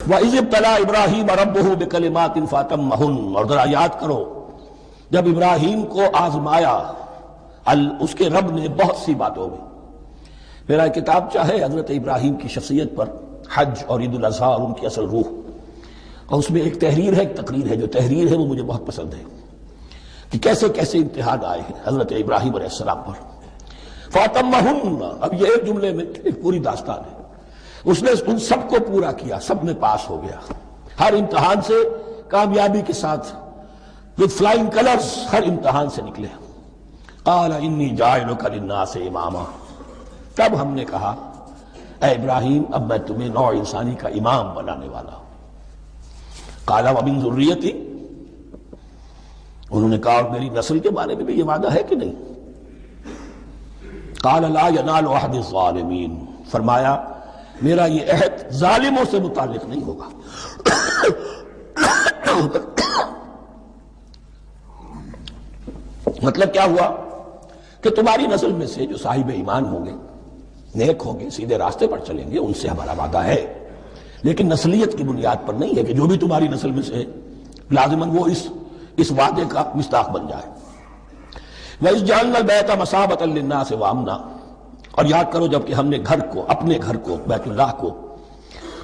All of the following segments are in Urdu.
وَإِذِ ابْتَلَىٰ إِبْرَاهِيمَ رَبُّهُ بِكَلِمَاتٍ فَأَتَمَّهُنَّ، اور ذرا یاد کرو جب ابراہیم کو آزمایا اس کے رب نے بہت سی باتوں میں. میرا کتاب چاہے حضرت ابراہیم کی شخصیت پر، حج اور عید الاضحیٰ اور ان کی اصل روح، اور اس میں ایک تحریر ہے، ایک تقریر ہے. جو تحریر ہے وہ مجھے بہت پسند ہے کہ کیسے کیسے امتحان آئے ہیں حضرت ابراہیم علیہ السلام پر. فَأَتَمَّهُنَّ، اب یہ ایک جملے میں ایک پوری داستان ہے. اس نے ان سب کو پورا کیا، سب میں پاس ہو گیا، ہر امتحان سے کامیابی کے ساتھ with flying colors ہر امتحان سے نکلے. قال انی جاعلک للناس اماما، تب ہم نے کہا اے ابراہیم اب میں تمہیں نوع انسانی کا امام بنانے والا ہوں. قال ومن ذریتی، انہوں نے کہا اور میری نسل کے بارے میں بھی یہ وعدہ ہے کہ نہیں؟ قال لا ینال عہد الظالمین، فرمایا میرا یہ عہد ظالموں سے متعلق نہیں ہوگا. مطلب کیا ہوا کہ تمہاری نسل میں سے جو صاحب ایمان ہوں گے، نیک ہوں گے، سیدھے راستے پر چلیں گے، ان سے ہمارا وعدہ ہے، لیکن نسلیت کی بنیاد پر نہیں ہے کہ جو بھی تمہاری نسل میں سے لازماً وہ اس وعدے کا مصداق بن جائے. وَإِذْ جَعَلْنَا الْبَيْتَ مَثَابَةً لِلنَّاسِ وَأَمْنًا، اور یاد کرو جب کہ ہم نے گھر کو، اپنے گھر کو، بیت اللہ کو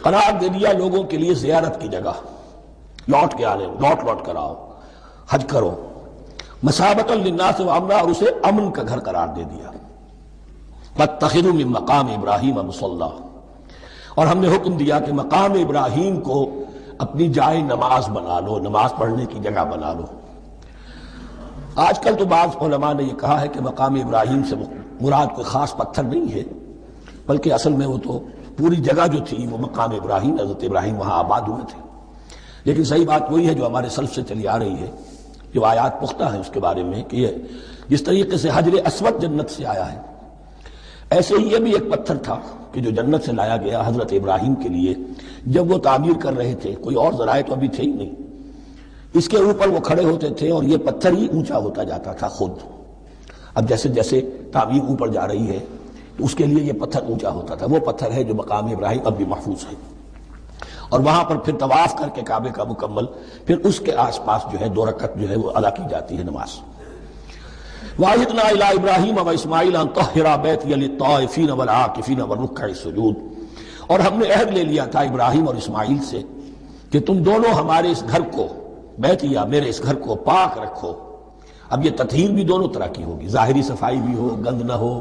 قرار دے دیا لوگوں کے لیے زیارت کی جگہ، لوٹ کے آنے، لوٹ کر آؤ، حج کرو. مثابۃ للناس وامنا، اور اسے امن کا گھر قرار دے دیا. واتخذوا من مقام ابراہیم مصلی، اور ہم نے حکم دیا کہ مقام ابراہیم کو اپنی جائے نماز بنا لو، نماز پڑھنے کی جگہ بنا لو. آج کل تو بعض علماء نے یہ کہا ہے کہ مقام ابراہیم سے مراد کوئی خاص پتھر نہیں ہے، بلکہ اصل میں وہ تو پوری جگہ جو تھی وہ مقام ابراہیم، حضرت ابراہیم وہاں آباد ہوئے تھے. لیکن صحیح بات وہی ہے جو ہمارے سلف سے چلی آ رہی ہے، جو آیات پختہ ہیں اس کے بارے میں، کہ یہ جس طریقے سے حجر اسود جنت سے آیا ہے، ایسے ہی یہ بھی ایک پتھر تھا کہ جو جنت سے لایا گیا حضرت ابراہیم کے لیے. جب وہ تعمیر کر رہے تھے، کوئی اور ذرائع تو ابھی تھے ہی نہیں، اس کے اوپر وہ کھڑے ہوتے تھے اور یہ پتھر ہی اونچا ہوتا جاتا تھا خود. اب جیسے جیسے تعمیر اوپر جا رہی ہے تو اس کے لیے یہ پتھر اونچا ہوتا تھا. وہ پتھر ہے جو مقام ابراہیم اب بھی محفوظ ہے، اور وہاں پر پھر طواف کر کے کعبے کا مکمل، پھر اس کے آس پاس جو ہے 2 رکعت جو ہے وہ ادا کی جاتی ہے نماز. وَعَهِدْنَا إِلَىٰ إِبْرَاهِيمَ وَإِسْمَاعِيلَ أَن طَهِّرَا بَيْتِيَ لِلطَّائِفِينَ وَالْعَاكِفِينَ وَالرُّكَّعِ السُّجُودِ، اور ہم نے عہد لے لیا تھا ابراہیم اور اسماعیل سے کہ تم دونوں ہمارے اس گھر کو، بیتیا میرے اس گھر کو پاک رکھو. اب یہ تطہیر بھی دونوں طرح کی ہوگی، ظاہری صفائی بھی ہو، گند نہ ہو،